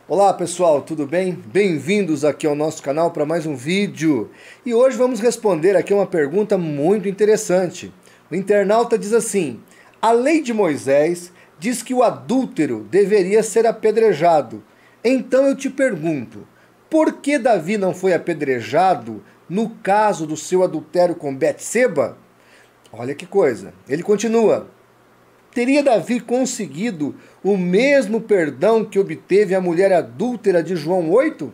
Olá pessoal, tudo bem? Bem-vindos aqui ao nosso canal para mais um vídeo. E hoje vamos responder aqui uma pergunta muito interessante. O internauta diz assim: a lei de Moisés diz que o adúltero deveria ser apedrejado. Então eu te pergunto, por que Davi não foi apedrejado no caso do seu adultério com Betseba? Olha que coisa. Ele continua: teria Davi conseguido o mesmo perdão que obteve a mulher adúltera de João 8?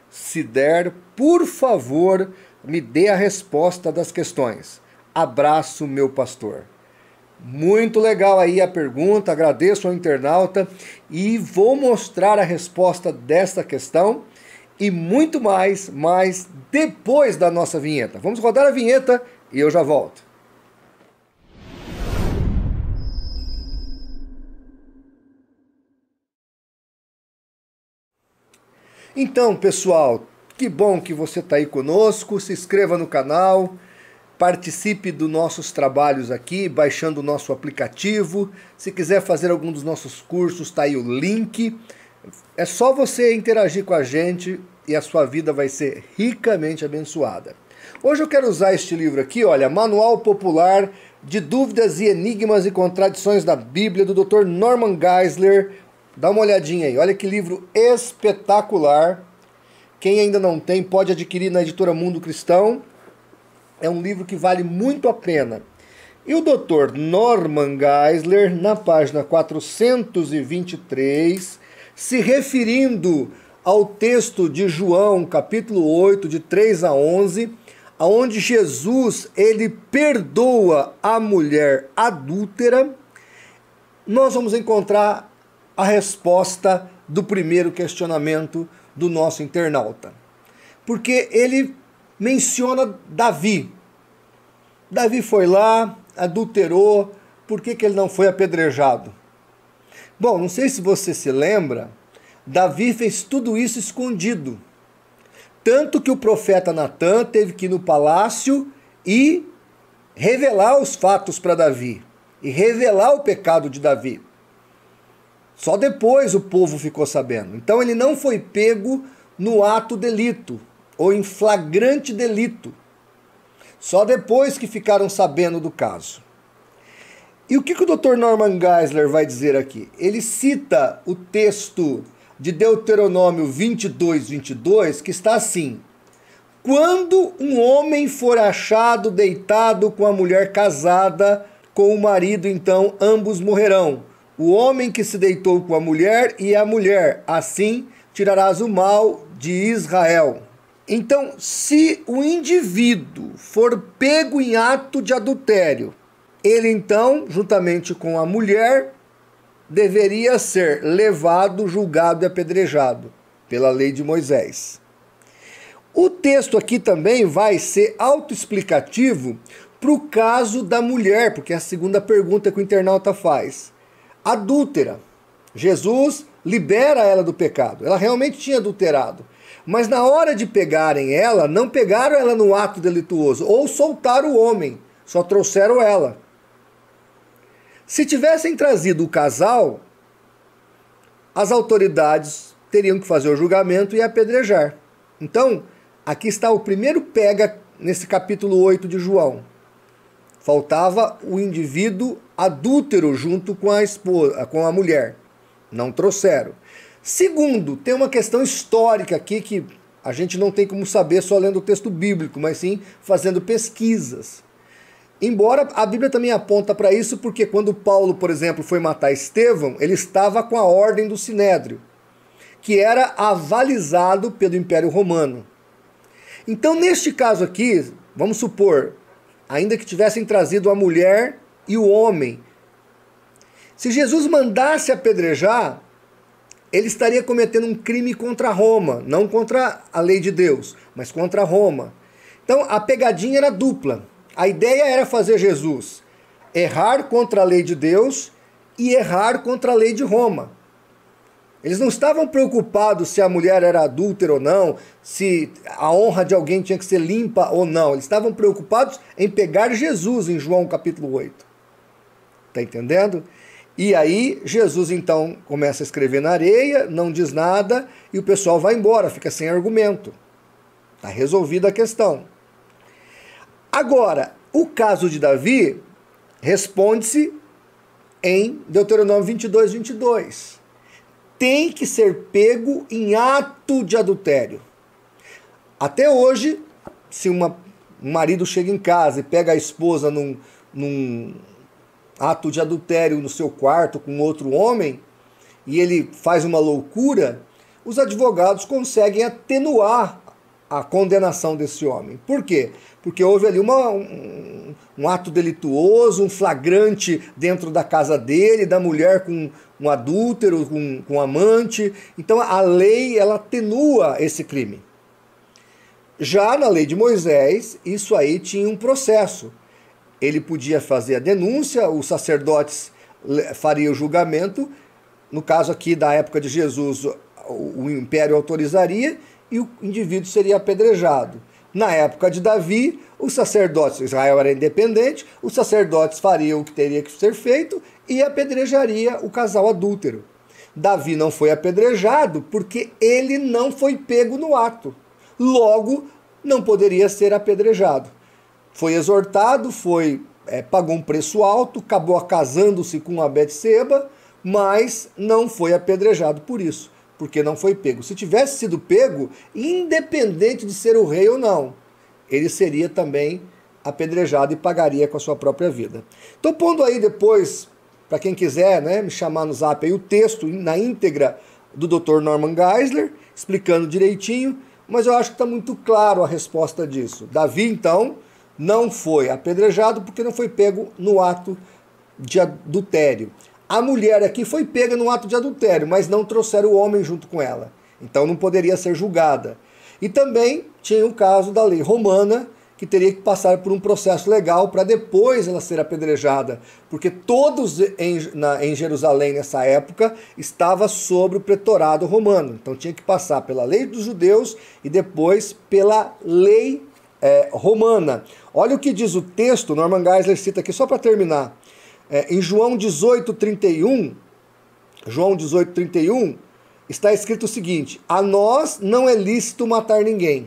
Se der, por favor, me dê a resposta das questões. Abraço, meu pastor. Muito legal aí a pergunta, agradeço ao internauta e vou mostrar a resposta desta questão e muito mais, mas depois da nossa vinheta. Vamos rodar a vinheta e eu já volto. Então, pessoal, que bom que você está aí conosco. Se inscreva no canal, participe dos nossos trabalhos aqui, baixando o nosso aplicativo. Se quiser fazer algum dos nossos cursos, está aí o link. É só você interagir com a gente e a sua vida vai ser ricamente abençoada. Hoje eu quero usar este livro aqui, olha, Manual Popular de Dúvidas e Enigmas e Contradições da Bíblia, do Dr. Norman Geisler. Dá uma olhadinha aí, olha que livro espetacular. Quem ainda não tem, pode adquirir na editora Mundo Cristão. É um livro que vale muito a pena. E o Dr. Norman Geisler, na página 423, se referindo ao texto de João, capítulo 8, de 3 a 11, onde Jesus ele perdoa a mulher adúltera, nós vamos encontrar a resposta do primeiro questionamento do nosso internauta. Porque ele menciona Davi. Davi foi lá, adulterou, por que ele não foi apedrejado? Bom, não sei se você se lembra, Davi fez tudo isso escondido. Tanto que o profeta Natã teve que ir no palácio e revelar os fatos para Davi. E revelar o pecado de Davi. Só depois o povo ficou sabendo. Então ele não foi pego no ato delito, ou em flagrante delito. Só depois que ficaram sabendo do caso. E o que o Dr. Norman Geisler vai dizer aqui? Ele cita o texto de Deuteronômio 22, 22, que está assim: quando um homem for achado deitado com a mulher casada com o marido, então ambos morrerão. O homem que se deitou com a mulher e a mulher, assim tirarás o mal de Israel. Então, se o indivíduo for pego em ato de adultério, ele então, juntamente com a mulher, deveria ser levado, julgado e apedrejado pela lei de Moisés. O texto aqui também vai ser autoexplicativo para o caso da mulher, porque é a segunda pergunta que o internauta faz. Adúltera. Jesus libera ela do pecado. Ela realmente tinha adulterado. Mas na hora de pegarem ela, não pegaram ela no ato delituoso, ou soltaram o homem, só trouxeram ela. Se tivessem trazido o casal, as autoridades teriam que fazer o julgamento e apedrejar. Então, aqui está o primeiro pega nesse capítulo 8 de João. Faltava o indivíduo adúltero junto com a esposa, com a mulher. Não trouxeram. Segundo, tem uma questão histórica aqui que a gente não tem como saber só lendo o texto bíblico, mas sim fazendo pesquisas. Embora a Bíblia também aponta para isso, porque quando Paulo, por exemplo, foi matar Estevão, ele estava com a ordem do Sinédrio, que era avalizado pelo Império Romano. Então, neste caso aqui, vamos supor, ainda que tivessem trazido a mulher e o homem, se Jesus mandasse apedrejar, ele estaria cometendo um crime contra Roma, não contra a lei de Deus, mas contra Roma. Então a pegadinha era dupla. A ideia era fazer Jesus errar contra a lei de Deus e errar contra a lei de Roma. Eles não estavam preocupados se a mulher era adúltera ou não, se a honra de alguém tinha que ser limpa ou não. Eles estavam preocupados em pegar Jesus em João capítulo 8. Está entendendo? E aí Jesus então começa a escrever na areia, não diz nada e o pessoal vai embora, fica sem argumento. Está resolvida a questão. Agora, o caso de Davi responde-se em Deuteronômio 22, 22. Tem que ser pego em ato de adultério. Até hoje, se um marido chega em casa e pega a esposa num ato de adultério no seu quarto com outro homem, e ele faz uma loucura, os advogados conseguem atenuar a condenação desse homem. Por quê? Porque houve ali um ato delituoso, um flagrante dentro da casa dele, da mulher com um adúltero, com um amante. Então a lei, ela atenua esse crime. Já na lei de Moisés, isso aí tinha um processo. Ele podia fazer a denúncia, os sacerdotes fariam o julgamento. No caso aqui da época de Jesus, o império autorizaria e o indivíduo seria apedrejado. Na época de Davi, os sacerdotes, Israel era independente, os sacerdotes fariam o que teria que ser feito e apedrejaria o casal adúltero. Davi não foi apedrejado porque ele não foi pego no ato. Logo, não poderia ser apedrejado. Foi exortado, pagou um preço alto, acabou casando-se com a Betseba, mas não foi apedrejado por isso, porque não foi pego. Se tivesse sido pego, independente de ser o rei ou não, ele seria também apedrejado e pagaria com a sua própria vida. Estou pondo aí depois, para quem quiser, né, me chamar no zap, aí, o texto na íntegra do Dr. Norman Geisler, explicando direitinho, mas eu acho que está muito claro a resposta disso. Davi, então, não foi apedrejado porque não foi pego no ato de adultério. A mulher aqui foi pega no ato de adultério, mas não trouxeram o homem junto com ela. Então não poderia ser julgada. E também tinha o caso da lei romana, que teria que passar por um processo legal para depois ela ser apedrejada. Porque todos em Jerusalém nessa época estavam sob o pretorado romano. Então tinha que passar pela lei dos judeus e depois pela lei romana. Olha o que diz o texto, Norman Geisler cita aqui só para terminar. Em João 18:31, está escrito o seguinte: a nós não é lícito matar ninguém.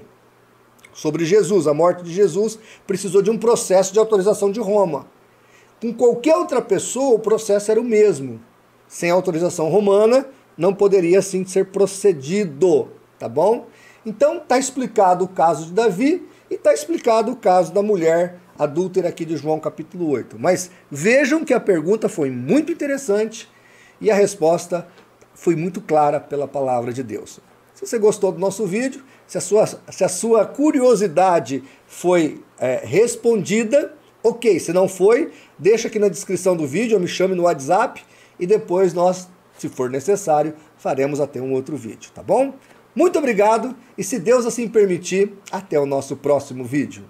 Sobre Jesus, a morte de Jesus precisou de um processo de autorização de Roma. Com qualquer outra pessoa, o processo era o mesmo. Sem autorização romana, não poderia assim ser procedido, tá bom? Então, está explicado o caso de Davi e está explicado o caso da mulher adúltera aqui de João capítulo 8. Mas vejam que a pergunta foi muito interessante e a resposta foi muito clara pela palavra de Deus. Se você gostou do nosso vídeo, se a sua curiosidade foi respondida, ok. Se não foi, deixa aqui na descrição do vídeo, ou me chame no WhatsApp e depois nós, se for necessário, faremos até um outro vídeo, tá bom? Muito obrigado e, se Deus assim permitir, até o nosso próximo vídeo.